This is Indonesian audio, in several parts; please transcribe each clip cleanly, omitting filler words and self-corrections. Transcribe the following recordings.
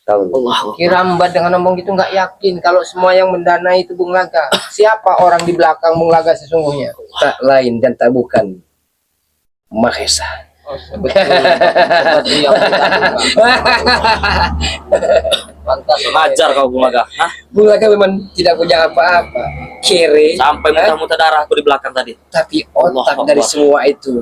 Allah. Kirambat dengan ngomong gitu nggak yakin kalau semua yang mendanai itu Bung Laga. Siapa orang di belakang Bung Laga sesungguhnya? Tak lain dan tak bukan Mahesa. Oh, seperti yang kita duga. Pantas Ajar kau Bung Laga. Hah? Bung Laga memang tidak punya apa-apa. Kere. Sampai muntah-muntah darah aku di belakang tadi. Tapi otak Allah dari Allah. semua itu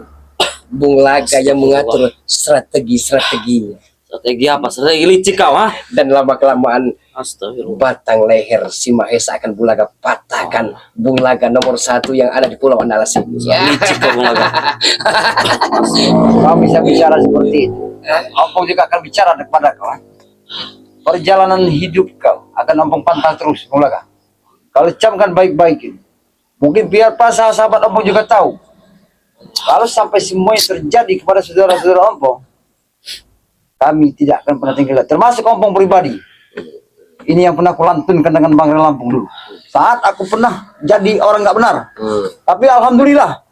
Bung Laga yang mengatur strategi-strateginya. Strategi apa? Strategi licik kau, ha? Dan lama-kelamaan Astagfirullah. batang leher si Mahesa akan Bung Laga patahkan. Bung Laga nomor 1 yang ada di Pulau Andalas ini. Licik kau Bung Laga. Kau bisa bicara seperti itu. Ompong juga akan bicara kepada kau. Perjalanan hidup kau akan ompong pantang terus, Bung Laga. Kalau camkan baik-baik. Mungkin biar pas sahabat ompong juga tahu. Kalau sampai semua yang terjadi kepada saudara-saudara ompong, kami tidak akan pernah tinggal. Termasuk ompong pribadi. Ini yang pernah kulantunkan dengan Bang Lampung dulu. Saat aku pernah jadi orang nggak benar. Tapi alhamdulillah.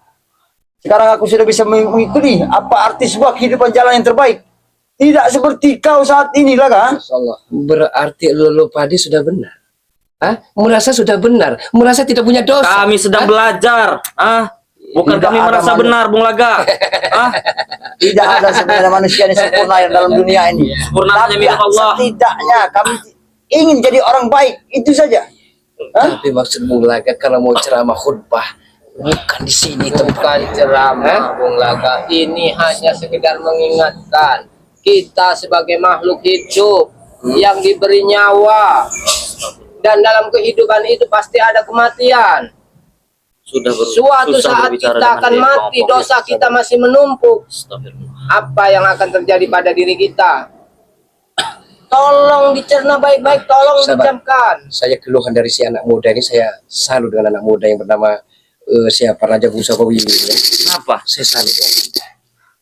Sekarang aku sudah bisa mengikuti apa arti sebuah kehidupan jalan yang terbaik. Tidak seperti kau saat ini, Laga. Berarti Lolo Padi sudah benar. Hah? Merasa sudah benar. Merasa tidak punya dosa. Kami sedang belajar, ah. Bukan Tidak kami ada merasa benar, Bung Laga. Ah, Tidak ada sebenarnya manusia yang sempurna yang dalam dunia ini. sempurna hanya Tapi milik Allah. setidaknya kami ingin jadi orang baik. Itu saja. Tapi maksud Bung Laga kalau mau ceramah khutbah bukan di sini bukan tempatnya. ceramah Bung Laga. Ini hanya sekedar mengingatkan kita sebagai makhluk hidup yang diberi nyawa, dan dalam kehidupan itu pasti ada kematian. Suatu susah saat berbicara kita dengan akan dia, mati, Bang. dosa kita masih menumpuk. Astagfirullah. Apa yang akan terjadi pada diri kita? Tolong dicerna baik-baik, tolong Sabar. dicamkan. Saya keluhan dari si anak muda ini, saya salut dengan anak muda yang bernama siapa Raja Busa Pawiwi ya. Kenapa? Saya salut ya.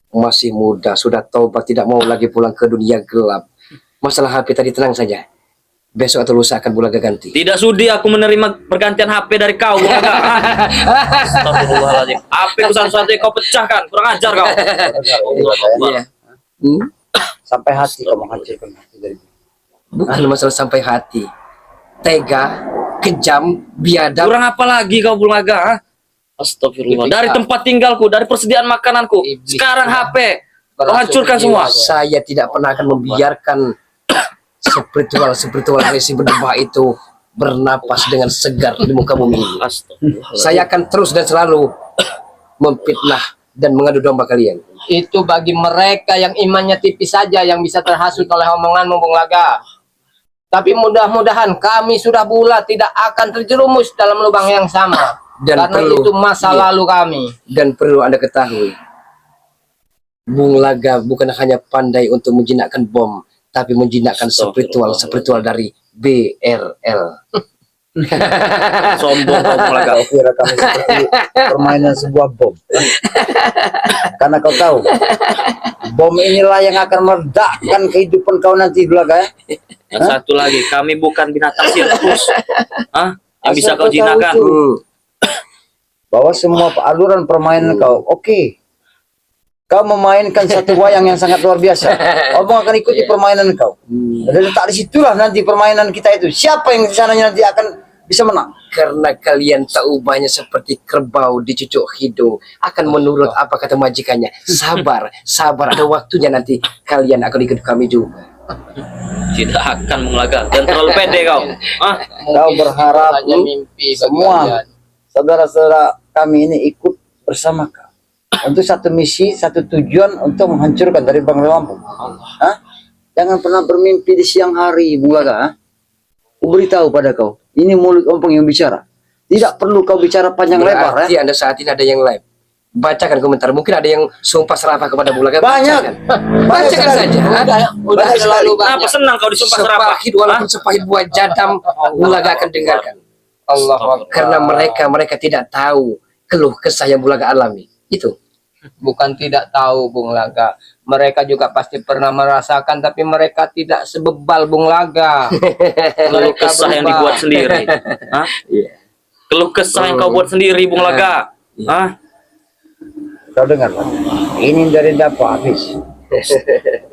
Masih muda, sudah taubat, tidak mau lagi pulang ke dunia gelap. Masalah HP tadi tenang saja. Besok atau lusa akan Bung Laga ganti. Tidak sudi aku menerima pergantian HP dari kau, Bung Laga. Astagfirullahaladzim. HP ku satu-satu yang kau pecahkan. Kurang ajar kau. Allah Akbar. Iya. Hmm? Sampai hati kau menghancurkan hati dari Bukan masalah sampai hati. Tega, kejam, biadab. Kurang apa lagi kau, Bung Laga? Ha? Astagfirullah. Dari tempat tinggalku, dari persediaan makananku. Iblis. Sekarang HP. Kau hancurkan semua. Saya tidak pernah akan membiarkan spiritual resi berdebah itu bernapas dengan segar di muka bumi ini. Astagfirullah. Saya akan terus dan selalu memfitnah dan mengadu domba kalian. Itu bagi mereka yang imannya tipis saja yang bisa terhasut oleh omongan Bung Laga. Tapi mudah-mudahan kami sudah bulat tidak akan terjerumus dalam lubang yang sama. Dan karena perlu- itu masa iya. lalu kami. Dan perlu Anda ketahui, Bung Laga bukan hanya pandai untuk menjinakkan bom, tapi menjinakkan spiritual dari BRL. Sombong kau, Bung Laga. kau kira kami seperti permainan sebuah bom. Karena kau tahu, bom inilah yang akan meledakkan kehidupan kau nanti, Laga. Dan satu lagi, kami bukan binatang sirkus. Hah? Yang bisa Asal kau kau tahu jinakan. itu, bahwa semua aluran permainan kau, oke. Kau memainkan satu wayang yang sangat luar biasa. Omong akan ikuti permainan kau. Dan letak di situlah nanti permainan kita itu. Siapa yang di sananya nanti akan bisa menang? Karena kalian tak ubahnya seperti kerbau dicucuk hidung, akan menurut apa kata majikannya. Sabar, sabar, ada waktunya nanti kalian akan ikut kami juga. Tidak akan, Bung Laga. Dan terlalu pede kau. Hah? Kau berharap Hanya mimpi bagi semua kalian. saudara-saudara kami ini ikut bersama kau untuk satu misi, satu tujuan untuk menghancurkan dari Bang Lampung. Hah? Jangan pernah bermimpi di siang hari, Bung Laga. Aku beritahu pada kau, ini mulut ompong yang bicara. Tidak perlu kau bicara panjang lebar, Berarti Anda saat ini ada yang live. Bacakan komentar. Mungkin ada yang sumpah serapah kepada Bung Laga. Banyak. Bacakan saja. Udah Banyak terlalu sekali. Kenapa banyak. senang kau disumpah serapah? Sepahit walaupun sepahit buah jadam, Bung Laga akan dengarkan. Allah Karena mereka tidak tahu keluh kesah yang Bung Laga alami. Itu. bukan tidak tahu Bung Laga. Mereka juga pasti pernah merasakan, tapi mereka tidak sebebal Bung Laga. Keluh kesah yang berubah. dibuat sendiri. Hah? Keluh kesah yang kau buat sendiri, Bung Laga. Hah? Kau dengar, Pak? Ini dari dapat habis.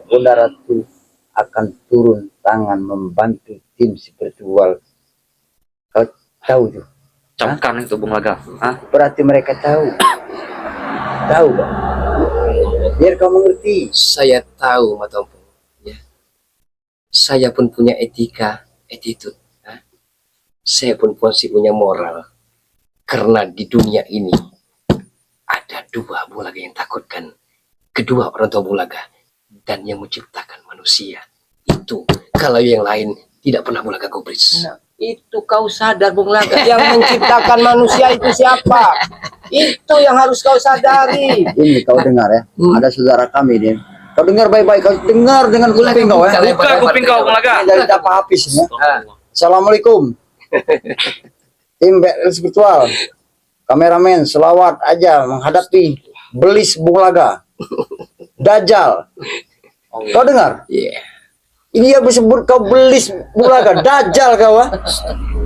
Bunda Ratu akan turun tangan membantu tim spiritual. Kau tahu tuh? Camkan itu Bung Laga. Hah? Berarti mereka tahu. Tahu kan? Biar kau mengerti. Saya tahu, Matompo. Ya. Saya pun punya etika, attitude. Ha? Saya pun masih punya moral. Karena di dunia ini ada dua Bulaga yang takutkan. Kedua orang tua Bulaga dan yang menciptakan manusia. Itu kalau yang lain tidak pernah Bulaga gubris. Nah, itu kau sadar Bung Laga, yang menciptakan manusia itu siapa? Itu yang harus kau sadari. Ini kau dengar ya. Ada saudara kami dia. Kau dengar baik-baik. Kau dengar dengan kuping kau ya. Buka kuping kau Bung Laga. Dari dapat habis ya. Ah, Assalamualaikum. Tim BL Spiritual. Kameramen selawat aja menghadapi belis Bung Laga. Dajjal. Kau dengar? Iya. Ini dia disebut kau belis Bung Laga. Dajjal kau ah.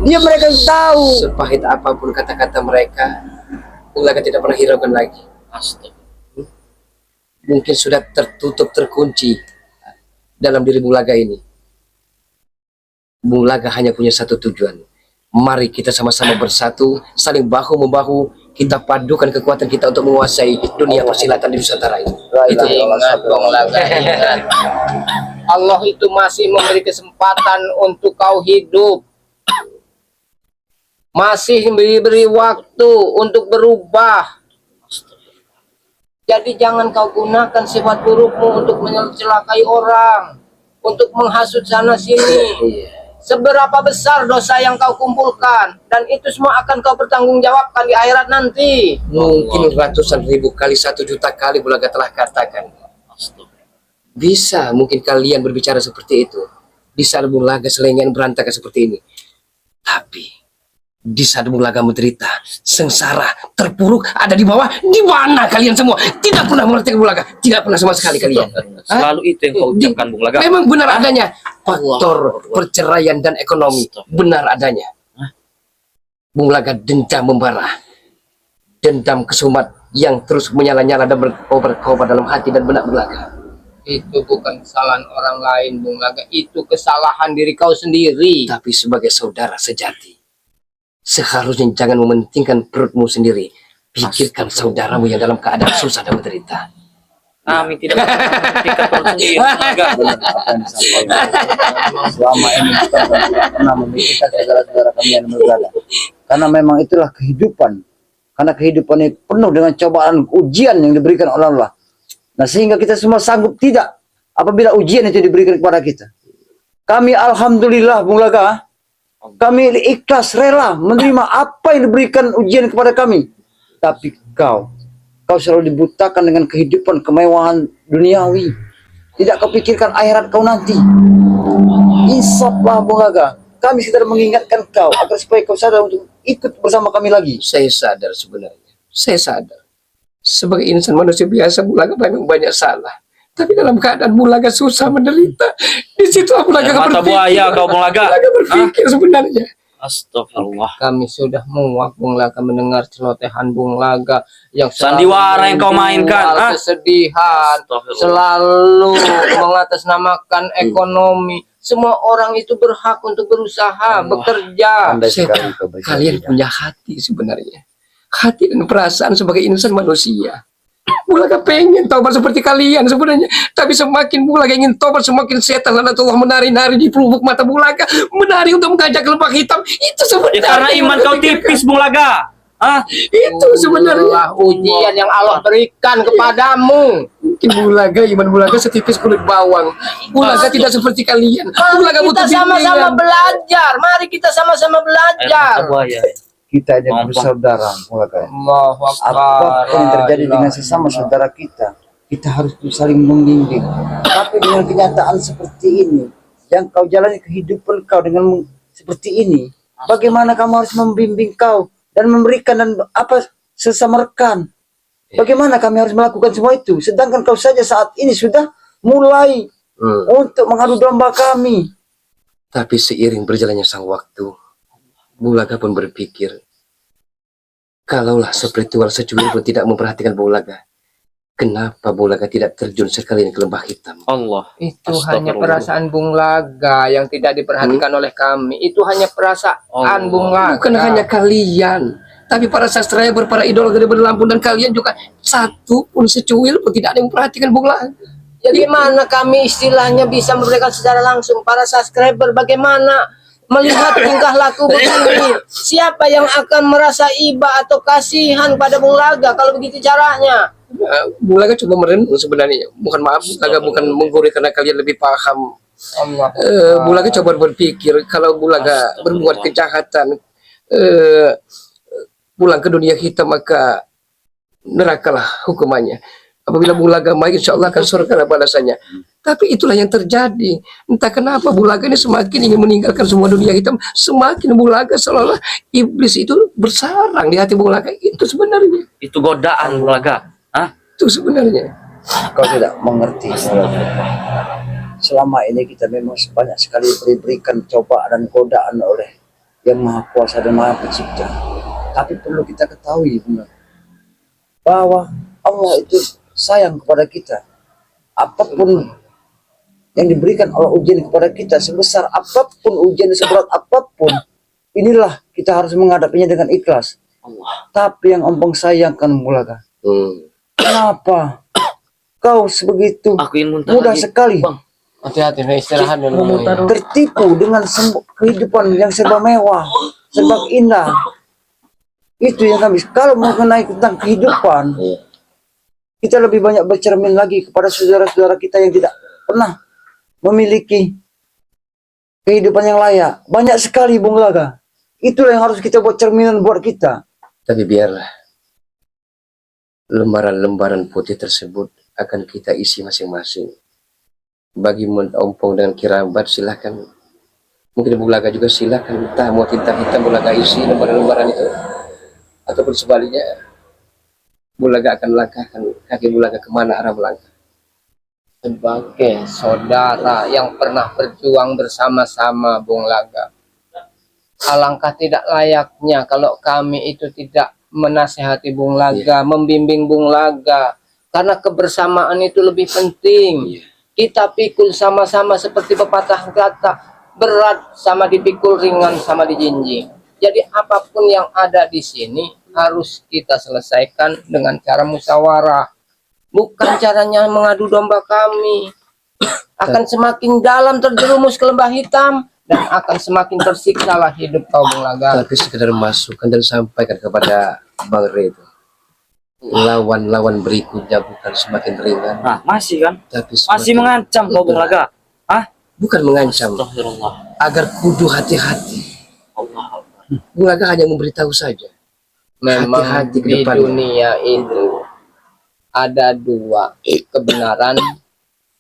Dia mereka tahu. Sepahit apapun kata-kata mereka, Bulaga tidak pernah hiraukan lagi. Mungkin sudah tertutup, terkunci dalam diri Bulaga ini. Bulaga hanya punya satu tujuan. Mari kita sama-sama bersatu, saling bahu-membahu, kita padukan kekuatan kita untuk menguasai dunia persilatan di Nusantara ini. Itu ingat Bung Laga, ingat. Allah itu masih memberi kesempatan untuk kau hidup. Masih diberi waktu untuk berubah. Jadi jangan kau gunakan sifat burukmu untuk mencelakai orang, untuk menghasut sana sini. Seberapa besar dosa yang kau kumpulkan, dan itu semua akan kau pertanggungjawabkan di akhirat nanti. Mungkin ratusan ribu kali, 1 juta kali Bulaga telah katakan. Bisa mungkin kalian berbicara seperti itu di saat Bulaga selengean berantakan seperti ini. Tapi di saat Bulaga menderita, sengsara, terpuruk, ada di bawah, di mana kalian semua? Tidak pernah mengerti Bulaga, tidak pernah sama sekali kalian. Selalu itu yang kau ucapkan Bung Laga. Memang benar adanya faktor perceraian dan ekonomi, benar adanya. Bung Laga dendam membara, dendam kesumat yang terus menyala-nyala dan berkobar-kobar dalam hati dan benak Bung Laga. Itu bukan kesalahan orang lain, Bung Laga. Itu kesalahan diri kau sendiri. Tapi sebagai saudara sejati, seharusnya jangan mementingkan perutmu sendiri. Pikirkan saudaramu yang dalam keadaan susah dan menderita. Kami tidak ketika perut sendiri Bung Laga. Apa yang disampaikan selama ini kita tidak pernah memikirkan saudara-saudara kami yang berada. Karena memang itulah kehidupan. Karena kehidupan ini penuh dengan cobaan, ujian yang diberikan oleh Allah. Nah, sehingga kita semua sanggup tidak apabila ujian itu diberikan kepada kita. Kami alhamdulillah Bung Laga, kami ikhlas rela menerima apa yang diberikan ujian kepada kami. Tapi kau selalu dibutakan dengan kehidupan kemewahan duniawi. Tidak kau pikirkan akhirat kau nanti. Insaflah Bung Laga. Kami sedang mengingatkan kau agar supaya kau sadar untuk ikut bersama kami lagi. Saya sadar sebenarnya. Saya sadar. Sebagai insan manusia biasa, Bulaga memang banyak salah. Tapi dalam keadaan Bulaga susah menderita, di situ Bulaga Mata buaya kau Bung Laga. Bulaga berpikir sebenarnya. Astagfirullah. Kami sudah muak Bung Laga mendengar celotehan Bung Laga yang Sandiwara yang kau mainkan, soal kesedihan, Astagfirullah. selalu mengatasnamakan ekonomi. Semua orang itu berhak untuk berusaha, bekerja. Pandai Saya sekali tahu kau bercerita. kalian punya hati sebenarnya. Hati dan perasaan sebagai insan manusia. Bulaga pengen tobat seperti kalian sebenarnya. Tapi semakin Bulaga ingin tobat, semakin setan Allah menari-nari di pelubuk mata Bulaga. Menari untuk mengajak ke lembah hitam. Itu Ya sebenarnya. karena iman kau tipis Bung Laga. Ah, Itu sebenarnya. Itulah ujian yang Allah berikan kepadamu. Mungkin Bulaga, iman Bulaga setipis kulit bawang. Bulaga tidak seperti kalian. Bulaga Mari butuh kita sama-sama bimbingan. belajar. Mari kita sama-sama air belajar. mata buaya. Kita ini Mampu. bersaudara Bung Laga. Allahu Akbar. Apapun yang terjadi dengan sesama saudara kita harus saling membimbing. Tapi dengan kenyataan seperti ini, yang kau jalani kehidupan kau dengan seperti ini, bagaimana kamu harus membimbing kau dan memberikan dan apa sesama rekan? Bagaimana kami harus melakukan semua itu? Sedangkan kau saja saat ini sudah mulai untuk mengadu domba kami. Tapi seiring berjalannya sang waktu, Bulaga pun berpikir, kalaulah spiritual secuil pun tidak memperhatikan Bulaga, Kenapa Bulaga tidak terjun sekalian ke lembah hitam? Allah. Itu Astagfirullah. hanya perasaan Bung Laga yang tidak diperhatikan oleh kami. Itu hanya perasaan Allah. Bung Laga. Bukan hanya kalian, tapi para sastraber, para idol gede berlampun dan kalian juga satu pun secuil pun tidak ada yang memperhatikan Bung Laga. Ya gimana kami istilahnya bisa memberikan secara langsung para subscriber bagaimana melihat tingkah laku begini? Siapa yang akan merasa iba atau kasihan pada Bung Laga kalau begitu caranya? Bung Laga coba merenung sebenarnya. Bukan maaf, Bung Laga bukan menggurui karena kalian lebih paham. Allah. Bung Laga coba berpikir kalau Bung Laga berbuat kejahatan, pulang ke dunia hitam maka nerakalah hukumannya. Apabila Bung Laga baik, insya Allah akan surga lah balasannya. Tapi itulah yang terjadi. Entah kenapa Bung Laga ini semakin ingin meninggalkan semua dunia hitam, semakin Bung Laga seolah-olah iblis itu bersarang di hati Bung Laga. Itu sebenarnya. Itu godaan Bung Laga. Hah? Itu sebenarnya. Kau tidak mengerti. Selama ini kita memang banyak sekali diberikan cobaan dan godaan oleh Yang Maha Kuasa dan Maha Pencipta. Tapi perlu kita ketahui Bunda, bahwa Allah itu sayang kepada kita. Apapun yang diberikan Allah ujian kepada kita, sebesar apapun ujian, seberat apapun, inilah kita harus menghadapinya dengan ikhlas. Allah. Tapi yang Ompong sayangkan Bulaga, kenapa kau sebegitu Aku ingin muntah mudah lagi. sekali Bang. Hati-hati, istirahat dulu. tertipu dengan kehidupan yang serba mewah, serba indah? Itu yang kami, kalau mengenai tentang kehidupan, kita lebih banyak bercermin lagi kepada saudara-saudara kita yang tidak pernah memiliki kehidupan yang layak. Banyak sekali Bung Laga. Itulah yang harus kita buat cerminan buat kita. Tapi biarlah lembaran-lembaran putih tersebut akan kita isi masing-masing. Bagi Ompong dengan Kirambat silahkan, mungkin Bung Laga juga silahkan, entah mau tinta hitam Bung Laga isi lembaran-lembaran itu, ataupun sebaliknya Bung Laga akan langkahkan kaki Bung Laga kemana arah melangkah. Sebagai saudara yang pernah berjuang bersama-sama Bung Laga, alangkah tidak layaknya kalau kami itu tidak menasehati Bung Laga, membimbing Bung Laga, karena kebersamaan itu lebih penting. Kita pikul sama-sama seperti pepatah kata, berat sama dipikul, ringan sama dijinjing. Jadi apapun yang ada di sini harus kita selesaikan dengan cara musyawarah, bukan caranya mengadu domba kami. Akan semakin dalam terjerumus ke lembah hitam dan akan semakin tersiksalah hidup kau Bung Laga. Tapi sekedar masukkan dan sampaikan kepada Bang Re itu, lawan-lawan berikutnya bukan semakin ringan, Nah, masih kan? tapi Masih mengancam kau Bung Laga. Hah? bukan mengancam, Astagfirullah. agar kudu hati-hati. Allah. Bung Laga hanya memberitahu saja. Memang Hati-hati ke di depan. dunia itu ada dua, kebenaran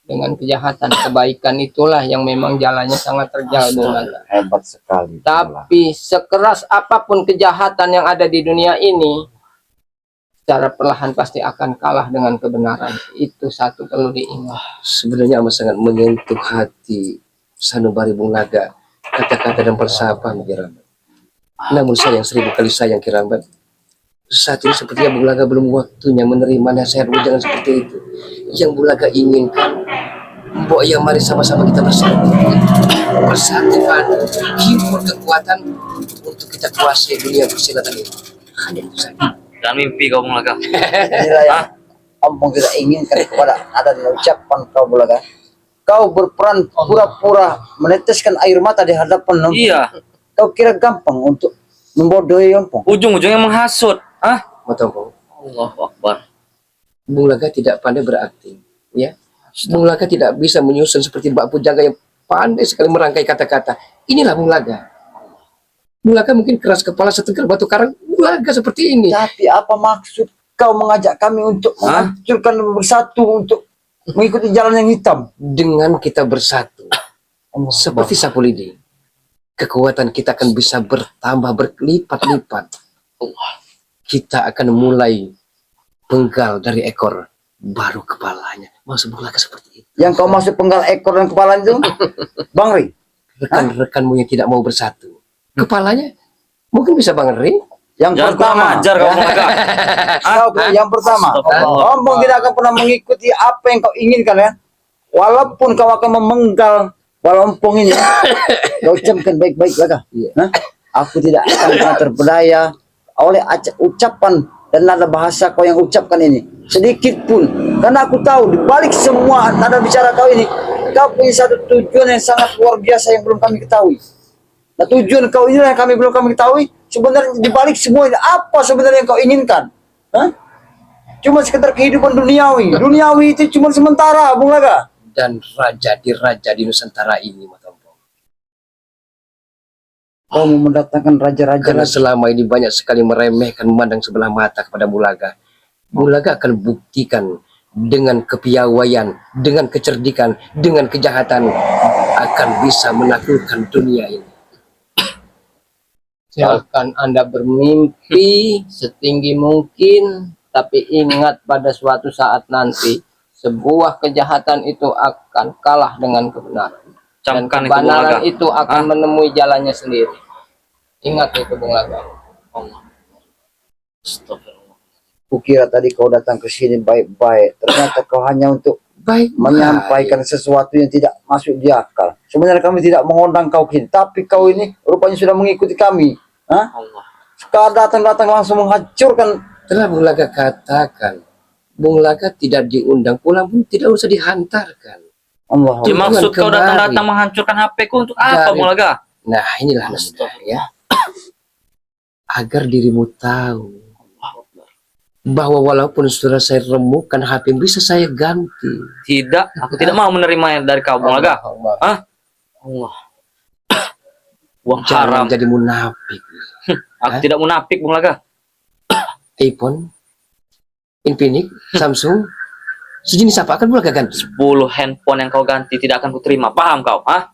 dengan kejahatan. Kebaikan itulah yang memang jalannya sangat terjal Bung Laga. Hebat sekali. Tapi sekeras apapun kejahatan yang ada di dunia ini, secara perlahan pasti akan kalah dengan kebenaran. Itu satu perlu diingat. Sebenarnya amat sangat menyentuh hati sanubari Bung Laga, kata-kata dan persahabatan Kirambat. Namun sayang, 1000 kali sayang Kirambat, saat ini sepertinya Bung Laga belum waktunya menerima nasihat. Jangan seperti itu. Yang Bung Laga inginkan, Mbok ya mari sama-sama kita bersatu, persatukan, himpun kekuatan untuk kita kuasai dunia persilatan ini. Hanya itu saja. Jangan mimpi kau Bung Laga. Inilah yang Ompong tidak inginkan kepada ada dalam ucapan kau Bulaga. Kau berperan pura-pura meneteskan air mata di hadapan Ompong. Iya. Kau kira gampang untuk membodohi Ompong? Ujung-ujungnya menghasut. Hah? Motong, Allahu Akbar. Bung Laga tidak pandai berakting, ya. Bung Laga tidak bisa menyusun seperti Mbak Pujangga yang pandai sekali merangkai kata-kata. Inilah Bung Laga. Bung Laga mungkin keras kepala setegel batu karang. Bung Laga seperti ini. Tapi apa maksud kau mengajak kami untuk menghancurkan bersatu, untuk mengikuti jalan yang hitam? Dengan kita bersatu, seperti sapu lidi, kekuatan kita akan bisa bertambah berlipat-lipat. Kita akan mulai penggal dari ekor baru kepalanya. Maksud Bung Laga seperti itu. Yang kau masuk penggal ekor dan kepala itu, Bang Ri? Rekan-rekanmu yang tidak mau bersatu, kepalanya mungkin bisa Bang Ri, Yang Jangan kurang pertama, ajar kau, ya. Bung Laga. Yang pertama, Astagfirullah. ompong tidak akan pernah mengikuti apa yang kau inginkan ya. Walaupun kau akan memenggal walompong ini, kau ucapkan baik-baik Laga. Hah? Aku tidak akan pernah terpedaya oleh ucapan dan nada bahasa kau yang ucapkan ini sedikit pun, karena aku tahu di balik semua nada bicara kau ini, kau punya satu tujuan yang sangat luar biasa yang belum kami ketahui. Nah, tujuan kau ini yang belum kami ketahui. Sebenarnya di balik semua ini, apa sebenarnya yang kau inginkan? Hah? Cuma sekedar kehidupan duniawi. Duniawi itu cuma sementara, Bung Laga. Dan raja di Nusantara ini, Matompong. Kau mau mendatangkan raja-raja Karena lagi. selama ini banyak sekali meremehkan, memandang sebelah mata kepada Bulaga. Bulaga akan buktikan dengan kepiawaian, dengan kecerdikan, dengan kejahatan akan bisa menaklukkan dunia ini. Silakan Anda bermimpi setinggi mungkin, tapi ingat pada suatu saat nanti sebuah kejahatan itu akan kalah dengan kebenaran. Dan Camkan itu, Bung kebenaran Laga. itu akan menemui jalannya sendiri. Ingat itu, Bung Laga. Astagfirullah. Kukira tadi kau datang ke sini baik-baik. Ternyata kau hanya untuk Baik, menyampaikan sesuatu yang tidak masuk di akal. Sebenarnya kami tidak mengundang kau ke sini, tapi kau ini rupanya sudah mengikuti kami. Hah? Allah. Sekarang datang langsung menghancurkan. telah Bulaga katakan, Bulaga tidak diundang, pulang pun tidak usah dihantarkan. Allah. Ya, maksud kau kemari. datang-datang menghancurkan HP ku untuk apa, Dari- Bung Laga? Nah, inilah Nanda, ya. Agar dirimu tahu bahwa walaupun sudah saya remukkan HP, bisa saya ganti. Tidak, aku tidak mau menerimanya dari kau, Bung Laga. Hah? Allah. Uang haram. Jangan jadi munafik. Aku tidak munafik, Bung Laga. iPhone, Infinix, Samsung, sejenis apa akan Bulaga ganti? 10 handphone yang kau ganti tidak akan kuterima. Paham kau? Hah?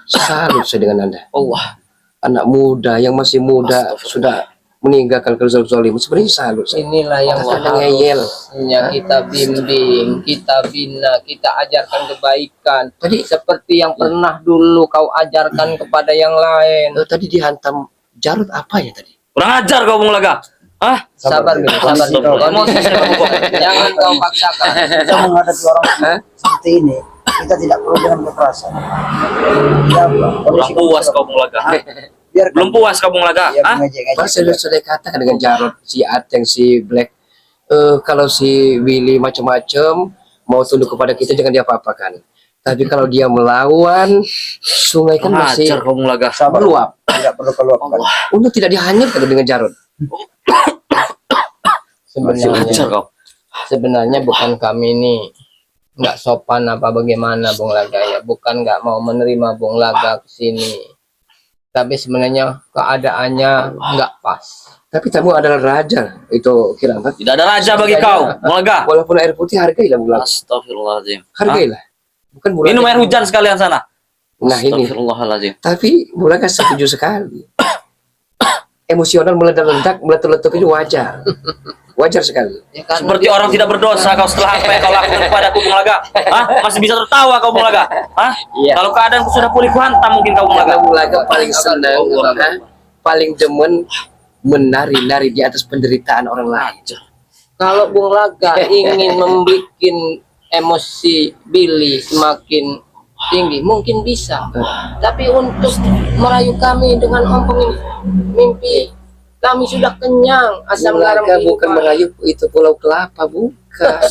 Salut saya dengan Anda. Allah. Anak muda yang masih muda Astagfirullah. sudah meninggalkan kezalim. Sebenarnya salut saya. Inilah yang Kadang ngeyel. seharusnya kita bimbing, kita bina, kita ajarkan kebaikan. Tadi Seperti yang pernah dulu kau ajarkan kepada yang lain. tadi dihantam Jarod apanya tadi? Kurang ajar kau, Bung Laga. Hah? Sabar dulu, sabar dulu. Emosi saya kamu kok. Jangan kau paksakan. Kita menghadapi orang seperti ini, kita tidak perlu dengan kekerasan. Ya, Kurang puas kau, Bung Laga. biar Belum puas kau, Bung Laga. Ya, Hah? Pas saya katakan dengan Jarod, si Ateng, si Black, kalau si Willy macam-macam mau tunduk kepada kita jangan diapa-apakan. Tapi kalau dia melawan, sungai kan Kurang masih ajar kau, Bung Laga. sabar. meluap. Tidak perlu keluarkan. Untuk tidak dihanyutkan dengan Jarod. Ajar kau. Sebenarnya bukan kami ini nggak sopan apa bagaimana Bung Laga ya, bukan nggak mau menerima Bung Laga ke sini, tapi sebenarnya keadaannya nggak pas. Tapi tamu adalah raja, itu Kiramat. Tidak ada raja bagi kau, Bung Laga. Walaupun air putih hargailah Bulaga. Astagfirullahaladzim. Hargailah. Bukan Bulaga. Minum air hujan sekalian sana. Nah ini. Astagfirullahaladzim. Tapi Bulaga setuju sekali. Emosional meledak-ledak, meletup-letup itu wajar. Wajar sekali. Ya kan? Seperti orang tidak berdosa kau setelah apa yang kau lakukan kepadaku, Bung Laga. Hah? Masih bisa tertawa kau, Bung Laga. Hah? Iya. Kalau keadaanku sudah pulih kuhantam mungkin kau, Bung Laga. Karena Bulaga paling senang, paling demen menari-nari di atas penderitaan orang lain. Kalau Bung Laga ingin membuat emosi Billy semakin tinggi, mungkin bisa. Tapi untuk merayu kami dengan ompong ini, mimpi kami sudah kenyang asam garam Bulaga bukan kehidupan. merayu itu pulau kelapa, bukan.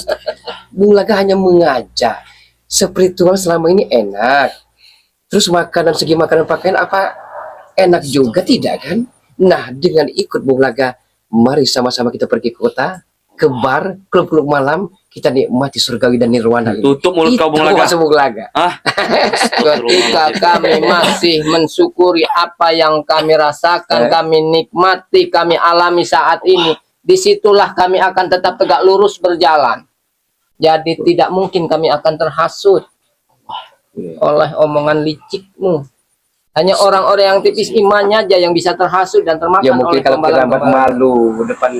Bulaga hanya mengajak. Spiritual selama ini enak. Terus makanan, segi makanan pakaian apa enak juga, tidak kan? Nah, dengan ikut Bulaga, mari sama-sama kita pergi ke kota, ke bar, klub-klub malam, kita nikmati surgawi dan nirwana ini. Tutup mulut kau, Bung Itu Laga. masuk Bulaga. Hah? Ketika kami masih mensyukuri apa yang kami rasakan, kami nikmati, kami alami saat ini, disitulah kami akan tetap tegak lurus berjalan. Jadi tidak mungkin kami akan terhasut oleh omongan licikmu. Hanya orang-orang yang tipis imannya aja yang bisa terhasut dan termakan Ya mungkin oleh kalau Kiramat pembalas-pembalas. malu depan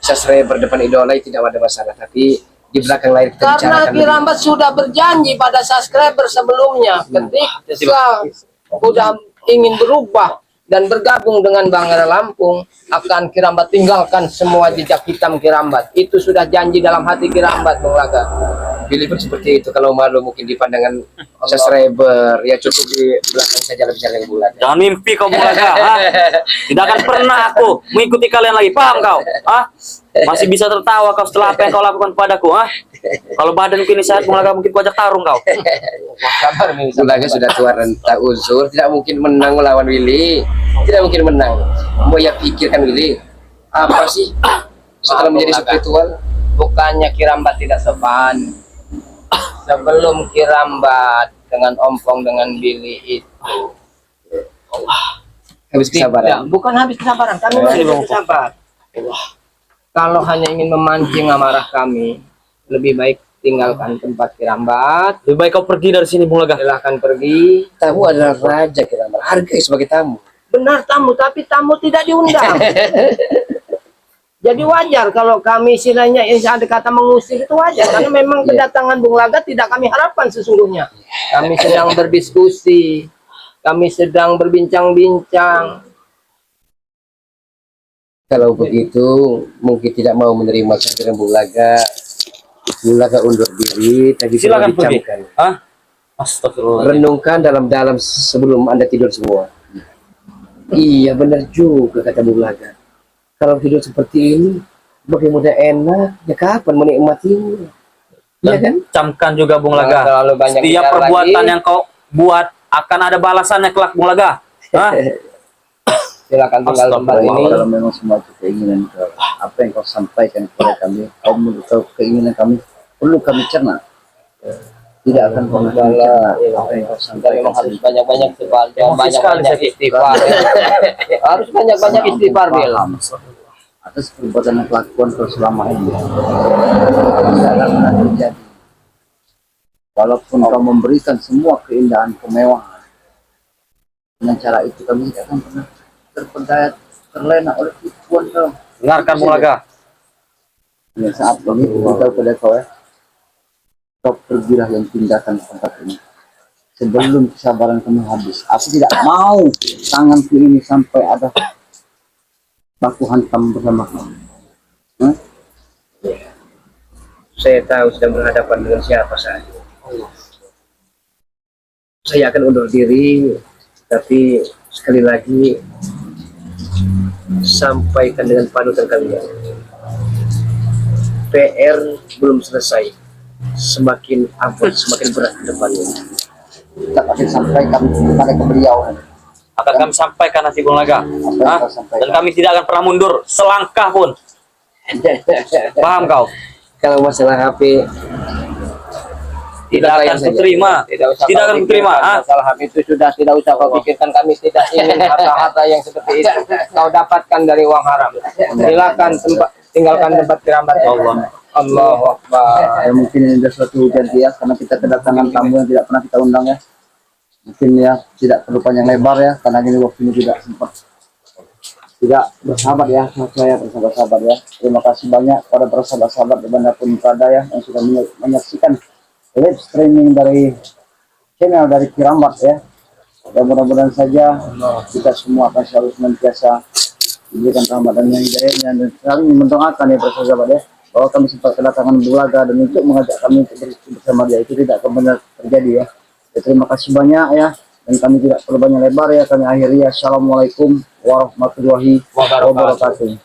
subscriber, depan idola itu tidak ada masalah. Tapi di belakang layar kita Karena bicarakan. Kirambat sudah berjanji pada subscriber sebelumnya, ketika udah ingin berubah, dan bergabung dengan Bangara Lampung, akan Kirambat tinggalkan semua jejak hitam Kirambat. Itu sudah janji dalam hati Kirambat, Bung Laga. Billy pun seperti itu. Kalau malu mungkin di pandangan subscriber, ya cukup di belakang saja bicara yang bulat. Jangan mimpi kau Bung Laga. Tidak akan pernah aku mengikuti kalian lagi. Paham kau? Masih bisa tertawa kau setelah apa yang kau lakukan padaku. Kalau badan kini sehat, Bung Laga mungkin ku ajak tarung kau. Sabar, Mi. Bulaga sudah tua renta unsur, tidak mungkin menang melawan Willy. Tidak mungkin menang. Mau ya pikirkan Willy. Apa sih setelah menjadi spiritual? Bukannya Kirambat tidak sopan. Sebelum Kirambat dengan Ompong dengan Billy itu Habis kesabaran. bukan habis kesabaran, kami masih bersabar. Kalau hanya ingin memancing amarah kami, lebih baik tinggalkan tempat Kirambat. Lebih baik kau pergi dari sini Bung Laga. Silahkan pergi. Tamu adalah raja kita, hargai sebagai tamu. Benar tamu, tapi tamu tidak diundang. Jadi wajar kalau kami istilahnya ada kata mengusir, itu wajar karena memang kedatangan Bung Laga tidak kami harapkan sesungguhnya. Kami sedang berdiskusi, kami sedang berbincang-bincang. Kalau begitu mungkin tidak mau menerima kehadiran Bung Laga. Bung Laga undur diri, tadi sudah Silakan pergi. dicamkan. Astagfirullah. Renungkan dalam-dalam sebelum Anda tidur semua. Iya benar juga kata Bung Laga. Kalau hidup seperti ini, bagaimana enak, ya kapan menikmatinya? Iya kan? Camkan juga Bung Jangan Laga. terlalu banyak Setiap bicara perbuatan lagi. yang kau buat akan ada balasannya kelak Bung Laga. Silakan tinggal tempat ini. Kalau memang semua itu keinginan kau, apa yang kau sampaikan kepada kami, kau menurut kau keinginan kami perlu kami cerna. Tidak akan pernah kami cerna apa yang kau Kita sampaikan. memang harus banyak-banyak Emosi sekali banyak-banyak saya. istighfar. Harus banyak-banyak istighfar, Bil. Atas perbuatan dan kelakuan kau selama ini. Tidak akan pernah terjadi. Walaupun kau memberikan semua keindahan kemewahan, dengan cara itu kami tidak akan pernah terpedaya, terlena oleh tipuan kau. Dengarkan Bung Laga. Ya, saat ini kita pada kau ya, kau pergilah yang tinggalkan tempat ini sebelum kesabaran kamu habis. Aku tidak mau tanganku ini sampai ada baku hantam bersama kamu. Saya tahu sedang berhadapan dengan siapa saja. Saya akan undur diri, tapi sekali lagi sampaikan dengan panutan kalian. PR belum selesai. Semakin abot, semakin berat ke depannya. Kita akan sampaikan kepada beliau. Akan kami sampaikan nanti Bung Laga. Dan kami tidak akan pernah mundur selangkah pun. Paham kau? Kalau masalah HP Tidak akan layan saja. kuterima. Tidak usah Tidak kau akan kuterima. pikirkan. Masalah itu sudah tidak usah kau pikirkan. Kami tidak ingin harta-harta yang seperti itu kau dapatkan dari uang haram. Silakan tinggalkan tempat Kirambat. Allahu Akbar. Ya, mungkin ini ada suatu ganti ya, karena kita kedatangan tamu yang tidak pernah kita undang ya. Mungkin ya tidak perlu panjang lebar ya, karena ini waktunya tidak sempat. Tidak bersahabat ya, saya bersahabat ya. Terima kasih banyak kepada para sahabat-sahabat dimanapun berada ya, yang sudah menyaksikan live streaming dari channel dari Kirambat ya. Dan mudah-mudahan saja kita semua akan selalu senantiasa diberikan rahmat dan hidayahnya, dan saling mendoakan ya para sahabat ya, bahwa kami sempat kedatangan Bung Laga dan untuk mengajak kami untuk bersama dia itu tidak akan benar terjadi ya. Terima kasih banyak ya, dan kami tidak perlu banyak lebar ya, kami akhiri. Assalamualaikum warahmatullahi wabarakatuh.